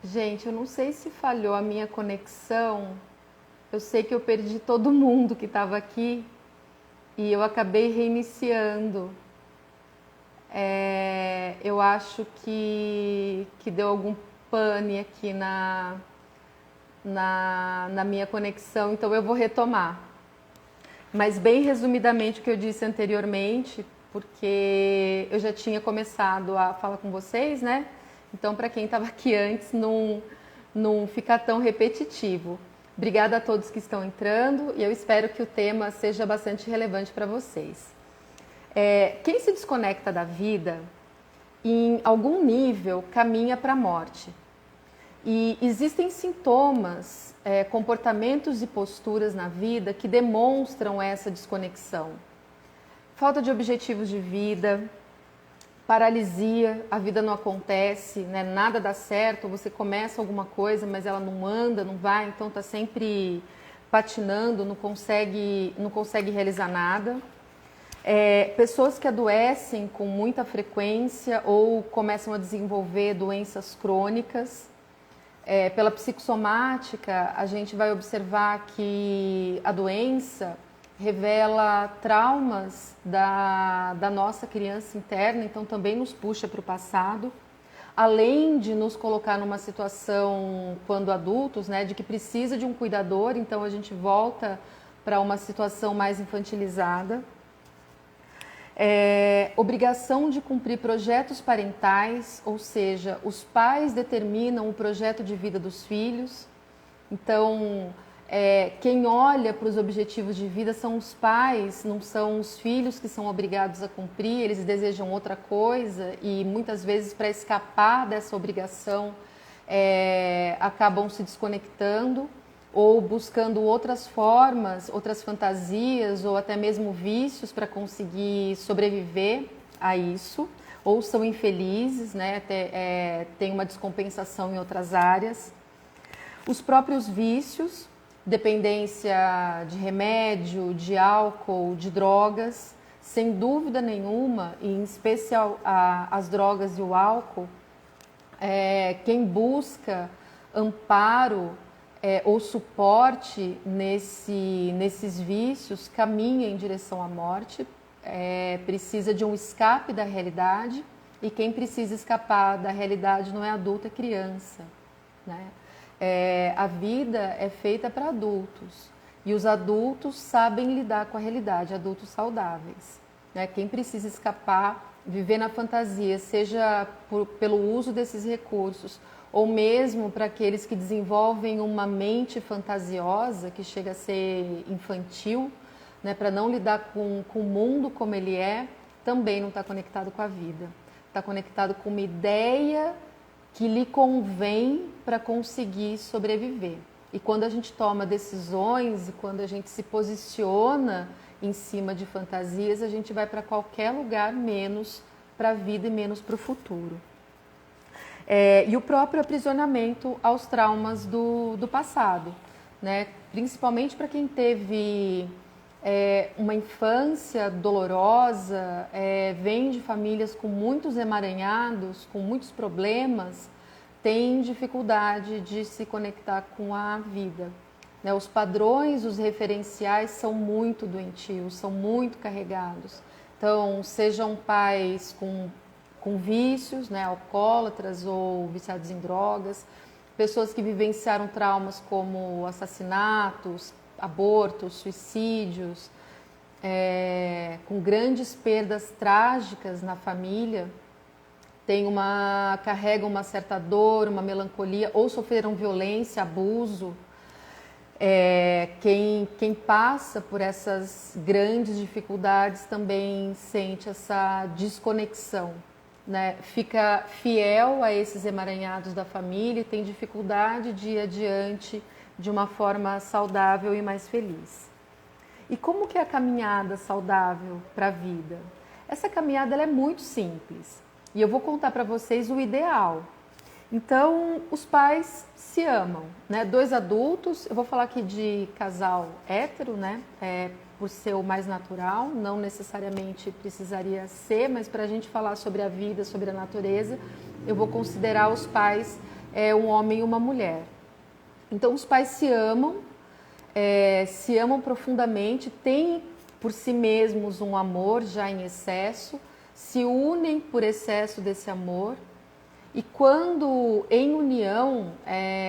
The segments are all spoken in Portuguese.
Gente, eu não sei se falhou a minha conexão. Eu sei que eu perdi todo mundo que estava aqui e eu acabei reiniciando. Eu acho que deu algum pane aqui na minha conexão, então eu vou retomar. Mas bem resumidamente o que eu disse anteriormente, porque eu já tinha começado a falar com vocês, né? Então, para quem estava aqui antes, não ficar tão repetitivo. Obrigada a todos que estão entrando e eu espero que o tema seja bastante relevante para vocês. Quem se desconecta da vida, em algum nível, caminha para a morte. E existem sintomas, comportamentos e posturas na vida que demonstram essa desconexão. Falta de objetivos de vida, paralisia, a vida não acontece, né? Nada dá certo, você começa alguma coisa, mas ela não anda, não vai, então está sempre patinando, não consegue realizar nada. Pessoas que adoecem com muita frequência ou começam a desenvolver doenças crônicas. Pela psicossomática, a gente vai observar que a doença revela traumas da nossa criança interna, então também nos puxa para o passado, além de nos colocar numa situação, quando adultos, né, de que precisa de um cuidador, então a gente volta para uma situação mais infantilizada. Obrigação de cumprir projetos parentais, ou seja, os pais determinam o projeto de vida dos filhos. Então, quem olha para os objetivos de vida são os pais, não são os filhos que são obrigados a cumprir, eles desejam outra coisa e muitas vezes, para escapar dessa obrigação, acabam se desconectando ou buscando outras formas, outras fantasias ou até mesmo vícios para conseguir sobreviver a isso, ou são infelizes, né? Tem uma descompensação em outras áreas. Os próprios vícios, dependência de remédio, de álcool, de drogas, sem dúvida nenhuma, e em especial as drogas e o álcool, quem busca amparo ou suporte nesses vícios caminha em direção à morte, precisa de um escape da realidade, e quem precisa escapar da realidade não é adulto, é criança, né? A vida é feita para adultos e os adultos sabem lidar com a realidade, adultos saudáveis, né? Quem precisa escapar, viver na fantasia, seja pelo uso desses recursos ou mesmo para aqueles que desenvolvem uma mente fantasiosa que chega a ser infantil, né, para não lidar com o mundo como ele também não está conectado com a vida. Está conectado com uma ideia que lhe convém para conseguir sobreviver. E quando a gente toma decisões e quando a gente se posiciona em cima de fantasias, a gente vai para qualquer lugar menos para a vida e menos para o futuro. E o próprio aprisionamento aos traumas do passado, né? Principalmente para quem teve uma infância dolorosa, vem de famílias com muitos emaranhados, com muitos problemas, tem dificuldade de se conectar com a vida, né? Os padrões, os referenciais são muito doentios, são muito carregados. Então, sejam pais com vícios, né, alcoólatras ou viciados em drogas, pessoas que vivenciaram traumas como assassinatos, abortos, suicídios, com grandes perdas trágicas na família, carregam uma certa dor, uma melancolia, ou sofreram violência, abuso. Quem passa por essas grandes dificuldades também sente essa desconexão, né? Fica fiel a esses emaranhados da família e tem dificuldade de ir adiante de uma forma saudável e mais feliz. E como que é a caminhada saudável para a vida? Essa caminhada ela é muito simples e eu vou contar para vocês o ideal. Então, os pais se amam, né? Dois adultos, eu vou falar aqui de casal hétero, né? Por ser o mais natural, não necessariamente precisaria ser, mas para a gente falar sobre a vida, sobre a natureza, eu vou considerar os pais é um homem e uma mulher. Então os pais se amam profundamente, têm por si mesmos um amor já em excesso, se unem por excesso desse amor. E quando em união,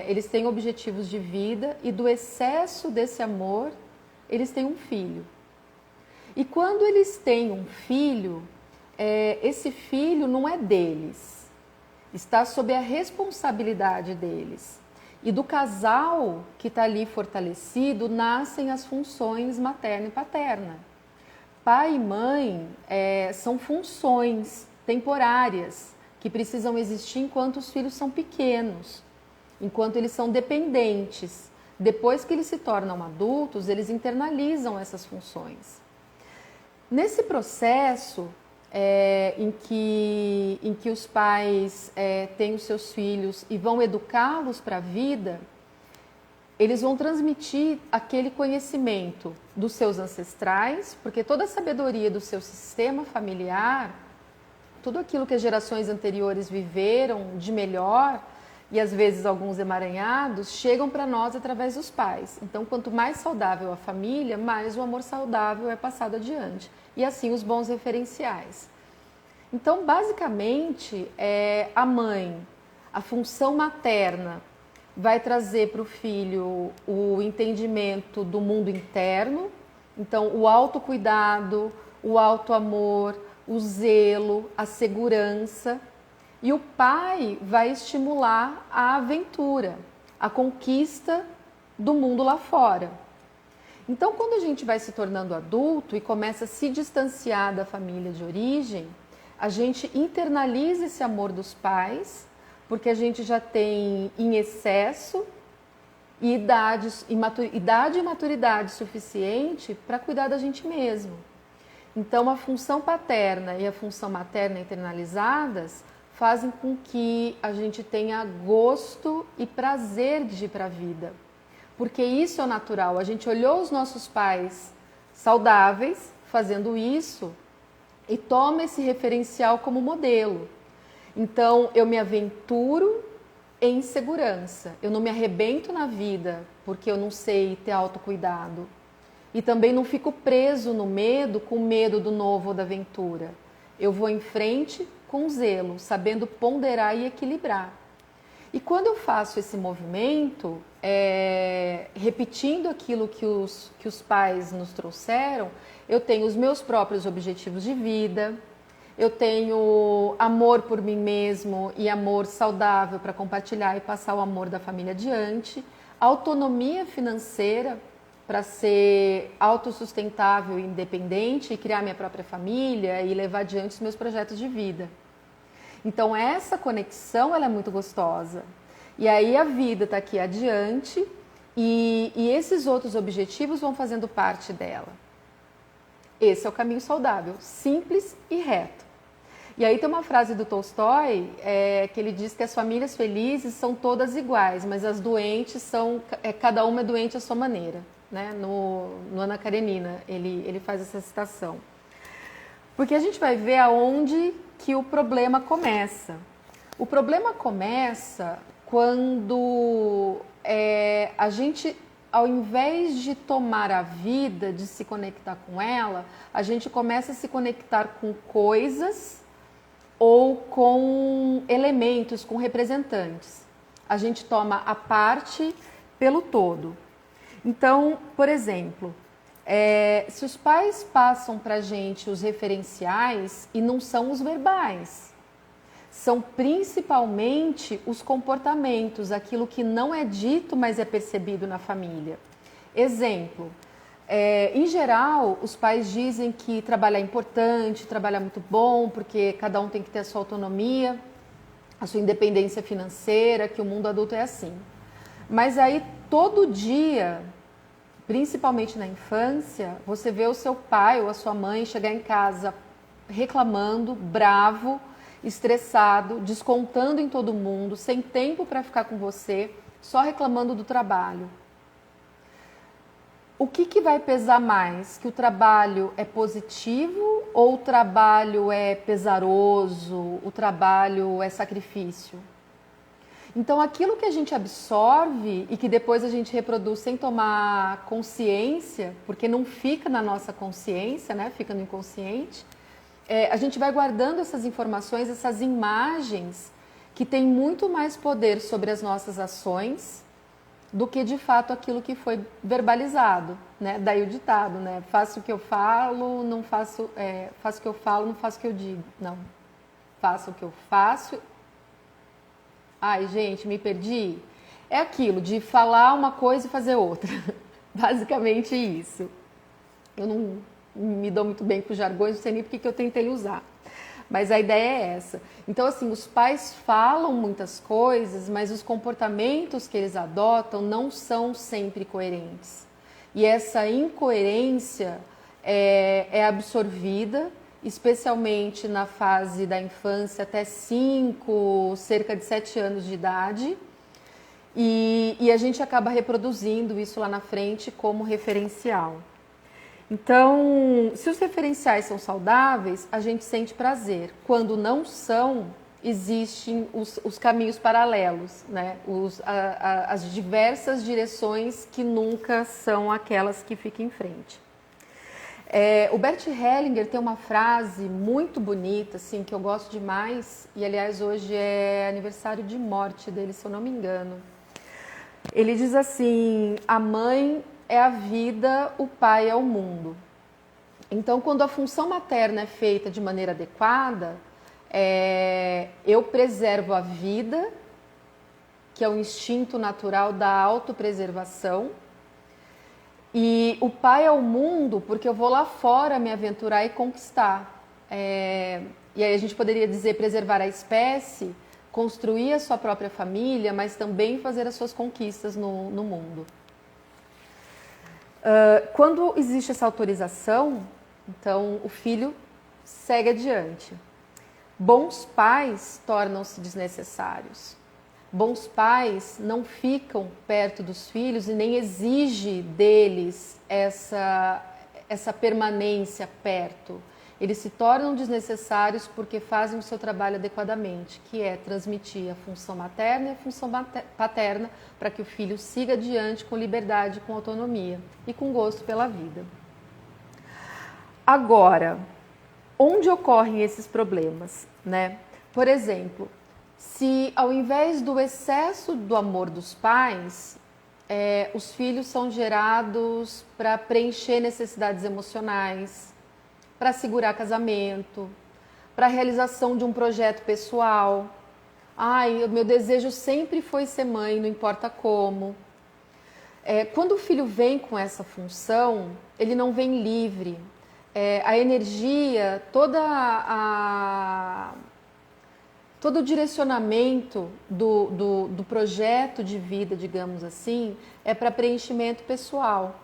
eles têm objetivos de vida e do excesso desse amor, eles têm um filho. E quando eles têm um filho, esse filho não é deles, está sob a responsabilidade deles. E do casal que está ali fortalecido, nascem as funções materna e paterna. Pai e mãe são funções temporárias, que precisam existir enquanto os filhos são pequenos, enquanto eles são dependentes. Depois que eles se tornam adultos, eles internalizam essas funções. Nesse processo em que os pais têm os seus filhos e vão educá-los para a vida, eles vão transmitir aquele conhecimento dos seus ancestrais, porque toda a sabedoria do seu sistema familiar, tudo aquilo que as gerações anteriores viveram de melhor, e às vezes alguns emaranhados, chegam para nós através dos pais. Então, quanto mais saudável a família, mais o amor saudável é passado adiante. E assim os bons referenciais. Então, basicamente, a mãe, a função materna, vai trazer para o filho o entendimento do mundo interno, então o autocuidado, o autoamor, o zelo, a segurança, e o pai vai estimular a aventura, a conquista do mundo lá fora. Então, quando a gente vai se tornando adulto e começa a se distanciar da família de origem, a gente internaliza esse amor dos pais, porque a gente já tem em excesso idade e maturidade suficiente para cuidar da gente mesmo. Então, a função paterna e a função materna internalizadas fazem com que a gente tenha gosto e prazer de ir para a vida. Porque isso é o natural. A gente olhou os nossos pais saudáveis fazendo isso e toma esse referencial como modelo. Então, eu me aventuro em segurança. Eu não me arrebento na vida porque eu não sei ter autocuidado. E também não fico preso no medo, com medo do novo ou da aventura. Eu vou em frente com zelo, sabendo ponderar e equilibrar. E quando eu faço esse movimento, repetindo aquilo que os pais nos trouxeram, eu tenho os meus próprios objetivos de vida, eu tenho amor por mim mesmo e amor saudável para compartilhar e passar o amor da família adiante, autonomia financeira para ser autossustentável e independente e criar minha própria família e levar adiante os meus projetos de vida. Então essa conexão ela é muito gostosa. E aí a vida está aqui adiante e esses outros objetivos vão fazendo parte dela. Esse é o caminho saudável, simples e reto. E aí tem uma frase do Tolstói que ele diz que as famílias felizes são todas iguais, mas as doentes são, cada uma é doente à sua maneira. Né? No Ana Karenina ele faz essa citação. Porque a gente vai ver aonde que o problema começa. O problema começa quando a gente, ao invés de tomar a vida, de se conectar com ela, a gente começa a se conectar com coisas ou com elementos, com representantes. A gente toma a parte pelo todo. Então, por exemplo, se os pais passam para a gente os referenciais e não são os verbais, são principalmente os comportamentos, aquilo que não é dito, mas é percebido na família. Exemplo, em geral, os pais dizem que trabalhar é importante, trabalhar é muito bom, porque cada um tem que ter a sua autonomia, a sua independência financeira, que o mundo adulto é assim. Mas aí, todo dia, principalmente na infância, você vê o seu pai ou a sua mãe chegar em casa reclamando, bravo, estressado, descontando em todo mundo, sem tempo para ficar com você, só reclamando do trabalho. O que vai pesar mais? Que o trabalho é positivo ou o trabalho é pesaroso, o trabalho é sacrifício? Então, aquilo que a gente absorve e que depois a gente reproduz sem tomar consciência, porque não fica na nossa consciência, né? Fica no inconsciente, a gente vai guardando essas informações, essas imagens que têm muito mais poder sobre as nossas ações do que de fato aquilo que foi verbalizado, né? Daí o ditado, né? Faço o que eu falo, não faço, faço o que eu falo, não faço o que eu digo. Não, faço o que eu faço. Ai, gente, me perdi. É aquilo de falar uma coisa e fazer outra. Basicamente isso. Eu não me dou muito bem com jargões, não sei nem porque que eu tentei usar. Mas a ideia é essa. Então, assim, os pais falam muitas coisas, mas os comportamentos que eles adotam não são sempre coerentes. E essa incoerência é absorvida, especialmente na fase da infância até 5, cerca de 7 anos de idade. E a gente acaba reproduzindo isso lá na frente como referencial. Então, se os referenciais são saudáveis, a gente sente prazer. Quando não são, existem os caminhos paralelos, né? As diversas direções que nunca são aquelas que ficam em frente. O Bert Hellinger tem uma frase muito bonita, assim, que eu gosto demais, e aliás hoje é aniversário de morte dele, se eu não me engano. Ele diz assim: a mãe é a vida, o pai é o mundo. Então, quando a função materna é feita de maneira adequada, eu preservo a vida, que é o instinto natural da autopreservação, e o pai é o mundo, porque eu vou lá fora me aventurar e conquistar. E aí a gente poderia dizer preservar a espécie, construir a sua própria família, mas também fazer as suas conquistas no mundo. Quando existe essa autorização, então o filho segue adiante. Bons pais tornam-se desnecessários. Bons pais não ficam perto dos filhos e nem exige deles essa permanência perto. Eles se tornam desnecessários porque fazem o seu trabalho adequadamente, que é transmitir a função materna e a função paterna para que o filho siga adiante com liberdade, com autonomia e com gosto pela vida. Agora, onde ocorrem esses problemas, né? Por exemplo, se ao invés do excesso do amor dos pais, os filhos são gerados para preencher necessidades emocionais, para segurar casamento, para a realização de um projeto pessoal. Ai, o meu desejo sempre foi ser mãe, não importa como. Quando o filho vem com essa função, ele não vem livre. A energia, todo o direcionamento do projeto de vida, digamos assim, é para preenchimento pessoal.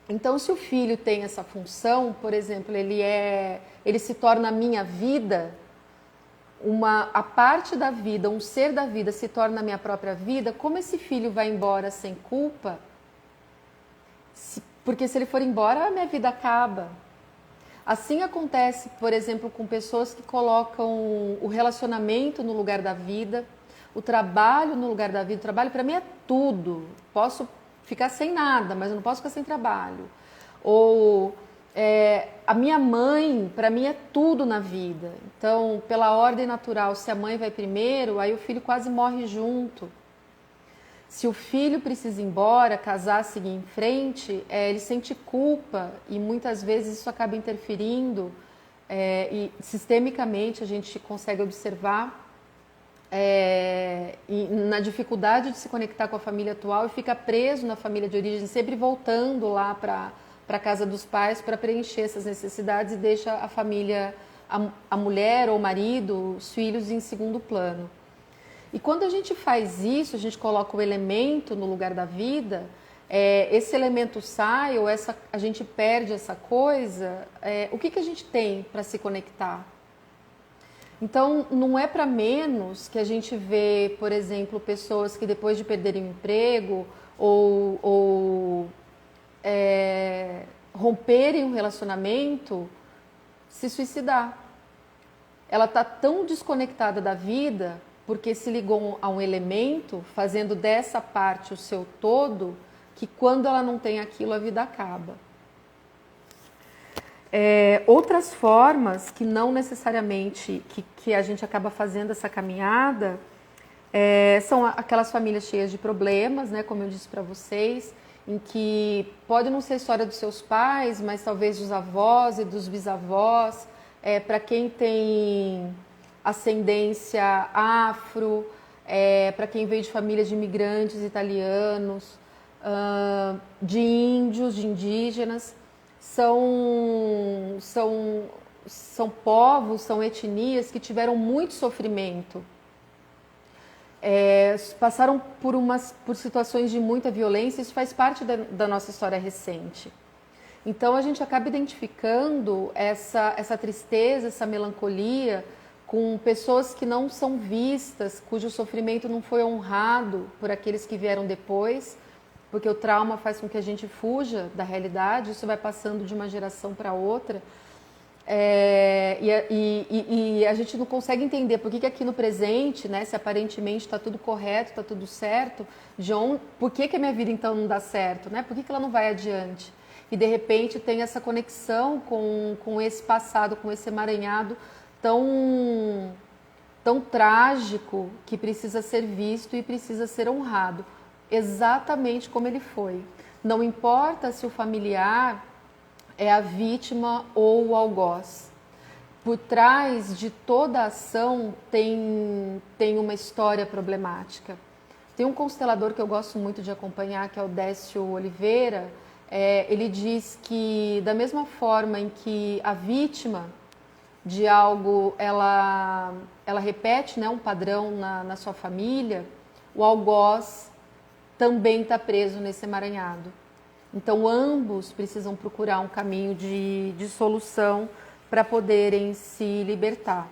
Então, se o filho tem essa função, por exemplo, ele se torna a minha vida, a parte da vida, um ser da vida se torna a minha própria vida, como esse filho vai embora sem culpa? Porque se ele for embora, a minha vida acaba. Assim acontece, por exemplo, com pessoas que colocam o relacionamento no lugar da vida, o trabalho no lugar da vida. O trabalho para mim é tudo. Posso ficar sem nada, mas eu não posso ficar sem trabalho. Ou a minha mãe, para mim, é tudo na vida. Então, pela ordem natural, se a mãe vai primeiro, aí o filho quase morre junto. Se o filho precisa ir embora, casar, seguir em frente, ele sente culpa e muitas vezes isso acaba interferindo e sistemicamente a gente consegue observar na dificuldade de se conectar com a família atual e fica preso na família de origem, sempre voltando lá para a casa dos pais para preencher essas necessidades e deixa a família, a mulher ou o marido, os filhos em segundo plano. E quando a gente faz isso, a gente coloca o elemento no lugar da vida, esse elemento sai ou a gente perde essa coisa, o que a gente tem para se conectar? Então, não é para menos que a gente vê, por exemplo, pessoas que depois de perderem o emprego ou romperem um relacionamento, se suicidar. Ela está tão desconectada da vida porque se ligou a um elemento, fazendo dessa parte o seu todo, que quando ela não tem aquilo, a vida acaba. Outras formas que não necessariamente que a gente acaba fazendo essa caminhada são aquelas famílias cheias de problemas, né, como eu disse para vocês, em que pode não ser a história dos seus pais, mas talvez dos avós e dos bisavós, para quem tem ascendência afro, para quem veio de famílias de imigrantes italianos, de índios, de indígenas, são povos, são etnias que tiveram muito sofrimento. Passaram por situações de muita violência, isso faz parte da nossa história recente. Então a gente acaba identificando essa tristeza, essa melancolia com pessoas que não são vistas, cujo sofrimento não foi honrado por aqueles que vieram depois, porque o trauma faz com que a gente fuja da realidade, isso vai passando de uma geração para outra. E a gente não consegue entender por que aqui no presente, né, se aparentemente está tudo correto, está tudo certo, por que a minha vida então não dá certo, né? Por que ela não vai adiante? E de repente tem essa conexão com esse passado, com esse emaranhado tão trágico, que precisa ser visto e precisa ser honrado, exatamente como ele foi. Não importa se o familiar é a vítima ou o algoz. Por trás de toda ação tem uma história problemática. Tem um constelador que eu gosto muito de acompanhar, que é o Décio Oliveira. Ele diz que da mesma forma em que a vítima de algo, ela repete, né, um padrão na sua família, o algoz também está preso nesse emaranhado. Então, ambos precisam procurar um caminho de solução para poderem se libertar.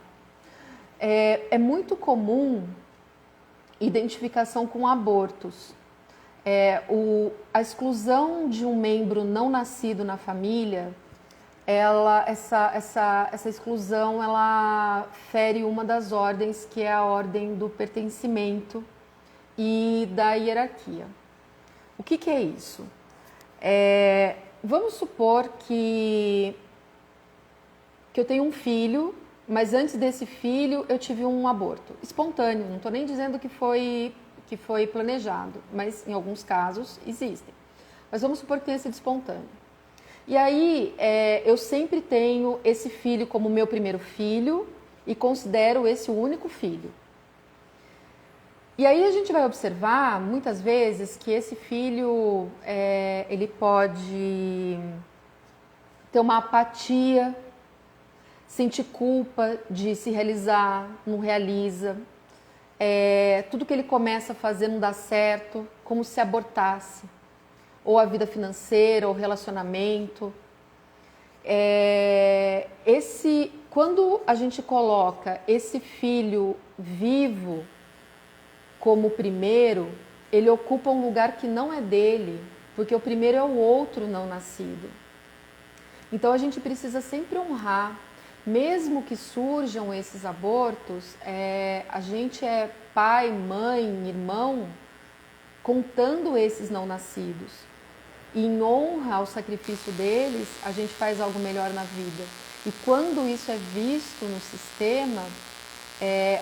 É muito comum identificação com abortos. A exclusão de um membro não nascido na família, essa exclusão, ela fere uma das ordens, que é a ordem do pertencimento e da hierarquia. O que é isso? Vamos supor que eu tenho um filho, mas antes desse filho eu tive um aborto espontâneo. Não estou nem dizendo que foi planejado, mas em alguns casos existem. Mas vamos supor que tenha sido espontâneo. E aí eu sempre tenho esse filho como meu primeiro filho e considero esse o único filho. E aí a gente vai observar, muitas vezes, que esse filho, ele pode ter uma apatia, sentir culpa de se realizar, não realiza. Tudo que ele começa a fazer não dá certo, como se abortasse. Ou a vida financeira, ou relacionamento. Quando a gente coloca esse filho vivo como o primeiro, ele ocupa um lugar que não é dele, porque o primeiro é o outro não nascido. Então a gente precisa sempre honrar, mesmo que surjam esses abortos, a gente é pai, mãe, irmão, contando esses não nascidos. E em honra ao sacrifício deles, a gente faz algo melhor na vida. E quando isso é visto no sistema,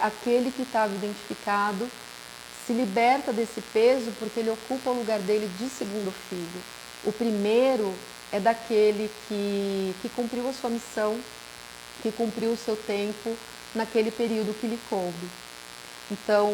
aquele que estava identificado se liberta desse peso, porque ele ocupa o lugar dele de segundo filho. O primeiro é daquele que cumpriu a sua missão, que cumpriu o seu tempo naquele período que lhe coube. Então,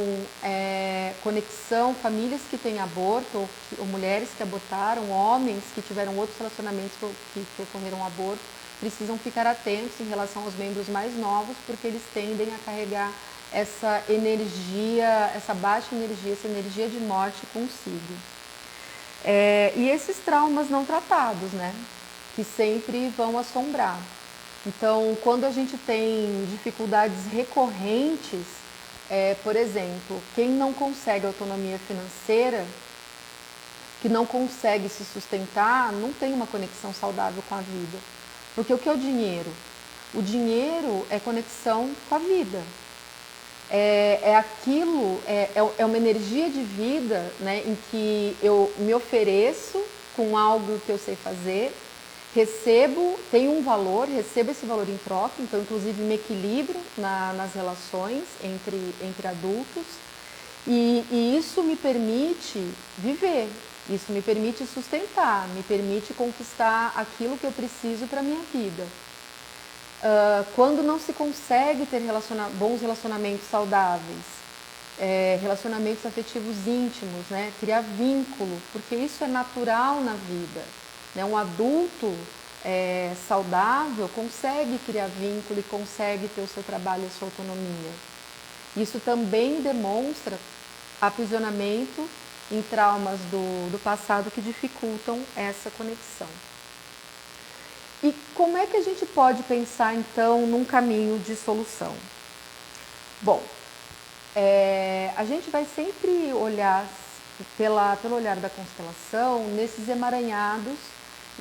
conexão, famílias que têm aborto, ou mulheres que abortaram, homens que tiveram outros relacionamentos que ocorreram aborto, precisam ficar atentos em relação aos membros mais novos, porque eles tendem a carregar essa energia, essa baixa energia, essa energia de morte consigo. E esses traumas não tratados, né, que sempre vão assombrar. Então, quando a gente tem dificuldades recorrentes, por exemplo, quem não consegue autonomia financeira, que não consegue se sustentar, não tem uma conexão saudável com a vida. Porque o que é o dinheiro? O dinheiro é conexão com a vida. é aquilo, é uma energia de vida, né, em que eu me ofereço com algo que eu sei fazer, recebo, tenho um valor, recebo esse valor em troca, então inclusive me equilibro nas relações entre adultos e isso me permite viver, isso me permite sustentar, me permite conquistar aquilo que eu preciso para a minha vida. Quando não se consegue ter bons relacionamentos saudáveis, relacionamentos afetivos íntimos, né? Criar vínculo, porque isso é natural na vida. Né? Um adulto saudável consegue criar vínculo e consegue ter o seu trabalho e a sua autonomia. Isso também demonstra aprisionamento em traumas do passado que dificultam essa conexão. E como é que a gente pode pensar, então, num caminho de solução? Bom, a gente vai sempre olhar pelo olhar da constelação nesses emaranhados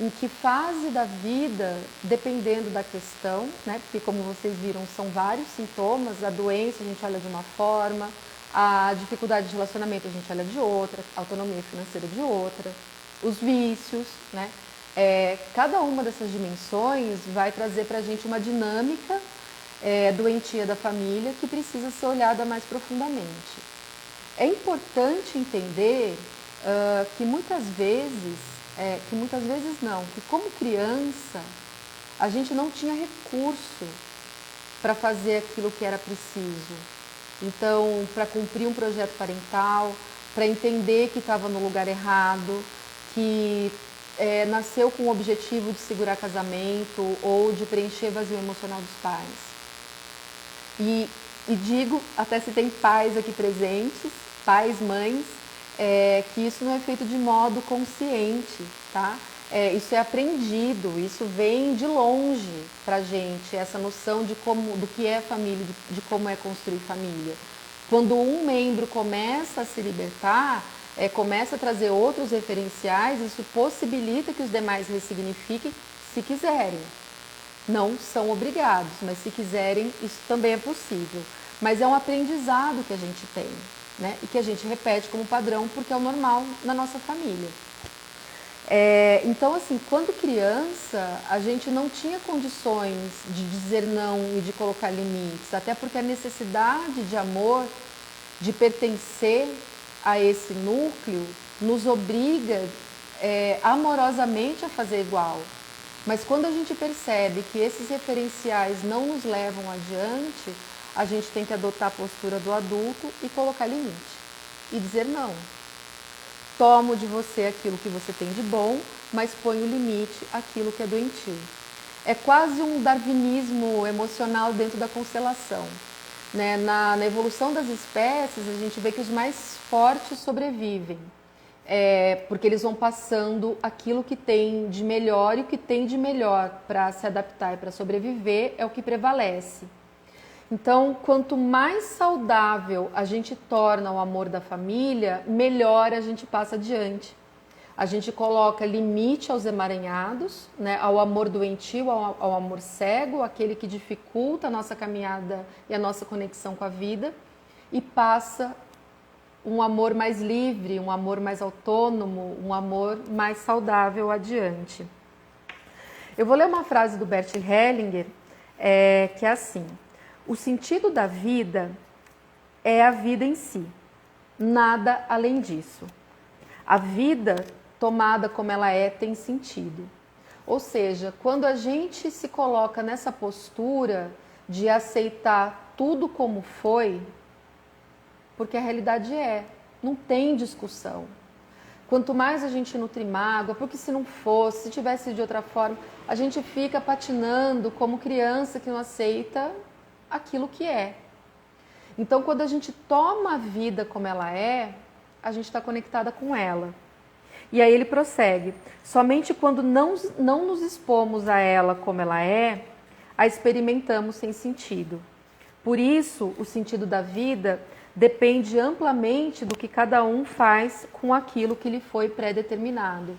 em que fase da vida, dependendo da questão, né? Porque como vocês viram, são vários sintomas, a doença a gente olha de uma forma, a dificuldade de relacionamento a gente olha de outra, a autonomia financeira de outra, os vícios, né? Cada uma dessas dimensões vai trazer para a gente uma dinâmica doentia da família que precisa ser olhada mais profundamente. É importante entender que muitas vezes não, que como criança a gente não tinha recurso para fazer aquilo que era preciso. Então, para cumprir um projeto parental, para entender que estava no lugar errado, que nasceu com o objetivo de segurar casamento ou de preencher vazio emocional dos pais. E digo, até se tem pais aqui presentes, pais, mães, que isso não é feito de modo consciente, tá? Isso é aprendido, isso vem de longe pra gente, essa noção do que é família, de como é construir família. Quando um membro começa a se libertar, começa a trazer outros referenciais, isso possibilita que os demais ressignifiquem se quiserem. Não são obrigados, mas se quiserem, isso também é possível. Mas é um aprendizado que a gente tem, né? E que a gente repete como padrão porque é o normal na nossa família. Então, assim, quando criança, a gente não tinha condições de dizer não e de colocar limites, até porque a necessidade de amor, de pertencer a esse núcleo, nos obriga amorosamente a fazer igual. Mas quando a gente percebe que esses referenciais não nos levam adiante, a gente tem que adotar a postura do adulto e colocar limite. E dizer não. Tomo de você aquilo que você tem de bom, mas ponho limite àquilo que é doentio. É quase um darwinismo emocional dentro da constelação. Né? Na evolução das espécies, a gente vê que os mais fortes sobrevivem. Porque eles vão passando aquilo que tem de melhor, e o que tem de melhor para se adaptar e para sobreviver é o que prevalece. Então, quanto mais saudável a gente torna o amor da família, melhor a gente passa adiante. A gente coloca limite aos emaranhados, né, ao amor doentio, ao amor cego, aquele que dificulta a nossa caminhada e a nossa conexão com a vida, e passa um amor mais livre, um amor mais autônomo, um amor mais saudável adiante. Eu vou ler uma frase do Bert Hellinger, que é assim: o sentido da vida é a vida em si, nada além disso. A vida, tomada como ela é, tem sentido. Ou seja, quando a gente se coloca nessa postura de aceitar tudo como foi, porque a realidade não tem discussão. Quanto mais a gente nutre mágoa, porque se não fosse, se tivesse de outra forma, a gente fica patinando como criança que não aceita aquilo que é. Então, quando a gente toma a vida como ela é, a gente está conectada com ela. E aí ele prossegue: somente quando não nos expomos a ela como ela é, a experimentamos sem sentido. Por isso, o sentido da vida depende amplamente do que cada um faz com aquilo que lhe foi pré-determinado.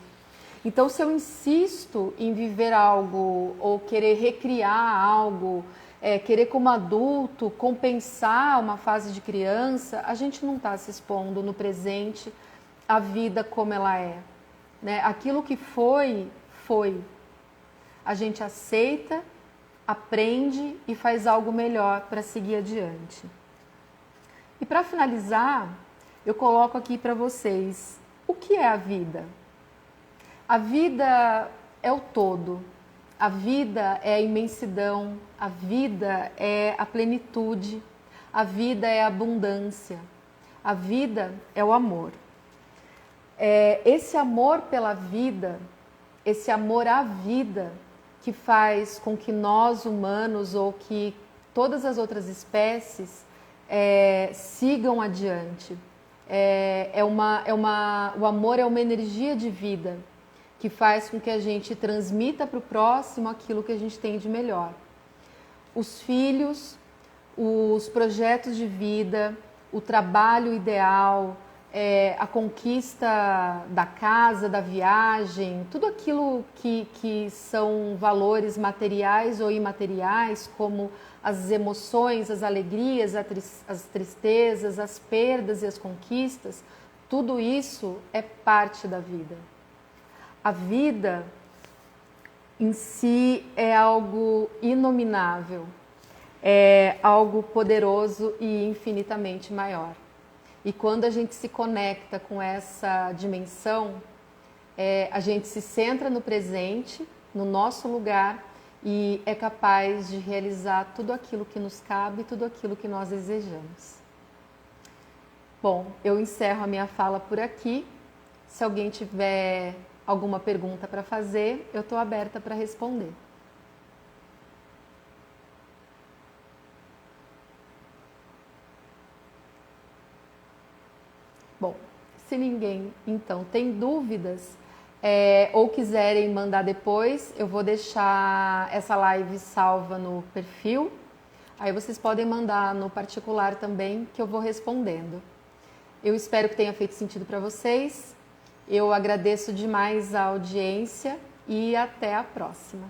Então, se eu insisto em viver algo ou querer recriar algo querer como adulto compensar uma fase de criança, a gente não está se expondo no presente à vida como ela é, né? Aquilo que foi, foi. A gente aceita, aprende e faz algo melhor para seguir adiante. E para finalizar, eu coloco aqui para vocês, o que é a vida? A vida é o todo, a vida é a imensidão, a vida é a plenitude, a vida é a abundância, a vida é o amor. Esse amor pela vida, esse amor à vida, que faz com que nós humanos ou que todas as outras espécies sigam adiante. O amor é uma energia de vida que faz com que a gente transmita para o próximo aquilo que a gente tem de melhor. Os filhos, os projetos de vida, o trabalho ideal, a conquista da casa, da viagem, tudo aquilo que são valores materiais ou imateriais, como as emoções, as alegrias, as tristezas, as perdas e as conquistas, tudo isso é parte da vida. A vida em si é algo inominável, é algo poderoso e infinitamente maior. E quando a gente se conecta com essa dimensão, a gente se centra no presente, no nosso lugar, e é capaz de realizar tudo aquilo que nos cabe, tudo aquilo que nós desejamos. Bom, eu encerro a minha fala por aqui. Se alguém tiver alguma pergunta para fazer, eu estou aberta para responder. Bom, se ninguém então tem dúvidas ou quiserem mandar depois, eu vou deixar essa live salva no perfil. Aí vocês podem mandar no particular também, que eu vou respondendo. Eu espero que tenha feito sentido para vocês. Eu agradeço demais a audiência e até a próxima.